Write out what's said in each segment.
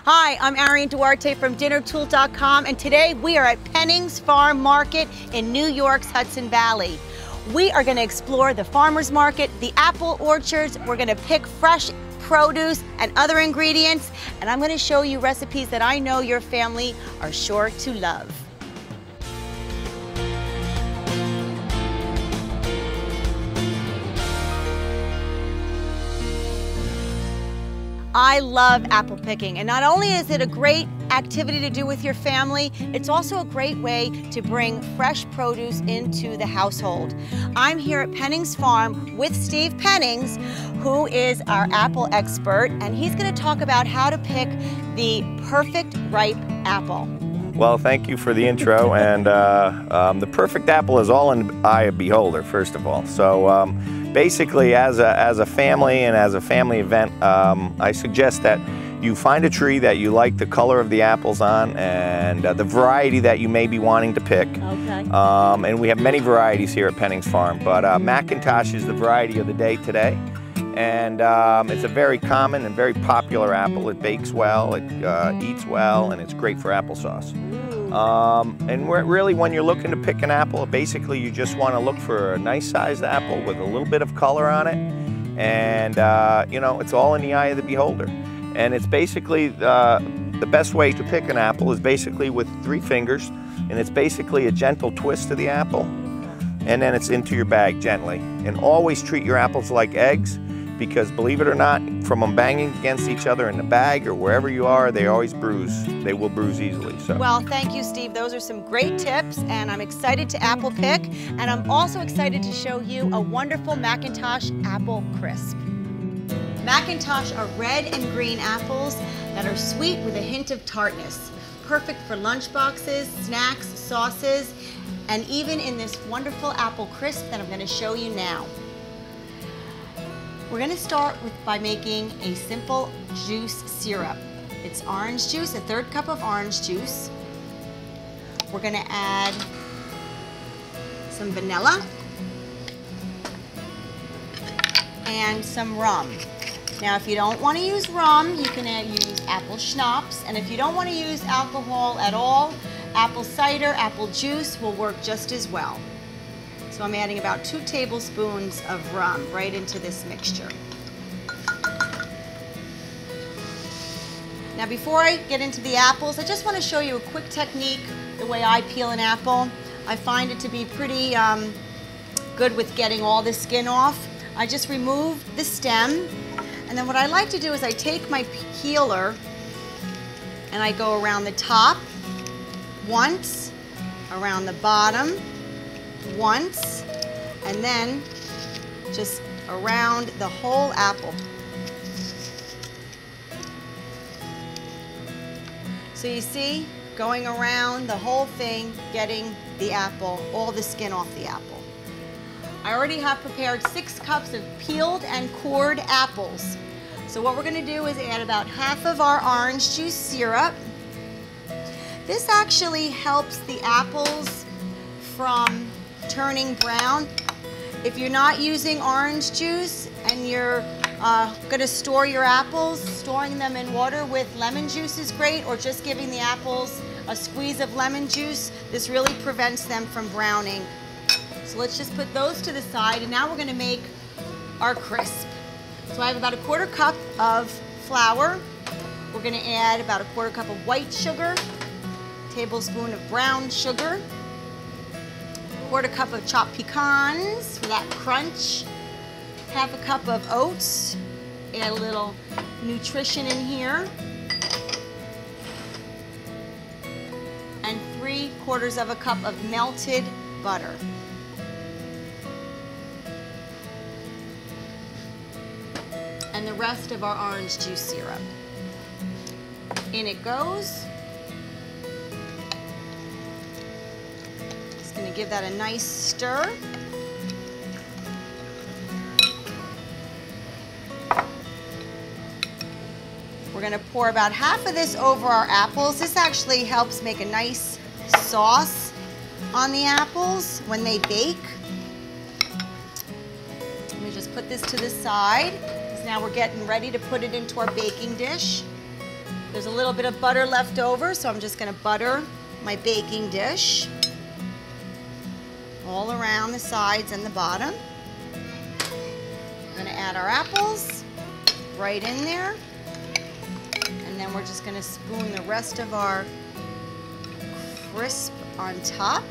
Hi, I'm Ariane Duarte from DinnerTool.com, and today we are at Pennings Farm Market in New York's Hudson Valley. We are going to explore the farmers market, the apple orchards. We're going to pick fresh produce and other ingredients, and I'm going to show you recipes that I know your family are sure to love. I love apple picking, and not only is it a great activity to do with your family, it's also a great way to bring fresh produce into the household. I'm here at Pennings Farm with Steve Pennings, who is our apple expert, and he's going to talk about how to pick the perfect ripe apple. Well, thank you for the intro, and the perfect apple is all in the eye of beholder, first of all. So basically, as a family and as a family event, I suggest that you find a tree that you like the color of the apples on and the variety that you may be wanting to pick. Okay. And we have many varieties here at Pennings Farm, but Macintosh is the variety of the day today. And it's a very common and very popular apple. It bakes well, it eats well, and it's great for applesauce. And really, when you're looking to pick an apple, basically you just want to look for a nice sized apple with a little bit of color on it. And you know, it's all in the eye of the beholder. And it's basically, the best way to pick an apple is basically with 3 fingers. And it's basically a gentle twist of the apple. And then it's into your bag gently. And always treat your apples like eggs, because believe it or not, from them banging against each other in the bag or wherever you are, they always bruise. They will bruise easily. So. Well, thank you, Steve. Those are some great tips, and I'm excited to apple pick, and I'm also excited to show you a wonderful Macintosh apple crisp. Macintosh are red and green apples that are sweet with a hint of tartness. Perfect for lunch boxes, snacks, sauces, and even in this wonderful apple crisp that I'm going to show you now. We're going to start by making a simple juice syrup. It's orange juice, a 1/3 cup of orange juice. We're going to add some vanilla and some rum. Now, if you don't want to use rum, you can use apple schnapps, and if you don't want to use alcohol at all, apple cider, apple juice will work just as well. So I'm adding about 2 tablespoons of rum right into this mixture. Now, before I get into the apples, I just want to show you a quick technique, the way I peel an apple. I find it to be pretty good with getting all the skin off. I just remove the stem, and then what I like to do is I take my peeler and I go around the top once, around the bottom once, and then just around the whole apple. So you see, going around the whole thing, getting the apple, all the skin off the apple. I already have prepared 6 cups of peeled and cored apples. So what we're going to do is add about half of our orange juice syrup. This actually helps the apples from turning brown. If you're not using orange juice and you're going to store your apples, storing them in water with lemon juice is great, or just giving the apples a squeeze of lemon juice. This really prevents them from browning. So let's just put those to the side, and now we're going to make our crisp. So I have about a 1/4 cup of flour. We're going to add about a 1/4 cup of white sugar, tablespoon of brown sugar, 1/4 cup of chopped pecans for that crunch, 1/2 cup of oats, add a little nutrition in here, and 3/4 cup of melted butter. And the rest of our orange juice syrup. In it goes. Going to give that a nice stir. We're going to pour about half of this over our apples. This actually helps make a nice sauce on the apples when they bake. Let me just put this to the side, because now we're getting ready to put it into our baking dish. There's a little bit of butter left over, so I'm just gonna butter my baking dish all around the sides and the bottom. I'm gonna add our apples right in there. And then we're just gonna spoon the rest of our crisp on top.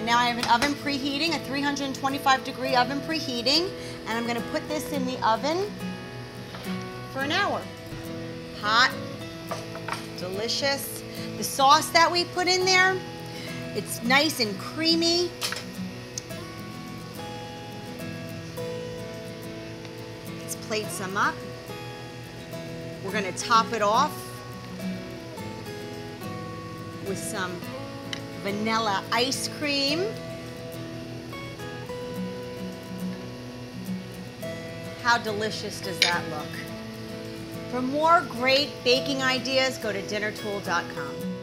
And now I have an oven preheating, a 325-degree oven preheating, and I'm gonna put this in the oven for an hour. Hot, delicious. The sauce that we put in there, it's nice and creamy. Let's plate some up. We're gonna top it off with some vanilla ice cream. How delicious does that look? For more great baking ideas, go to dinnertool.com.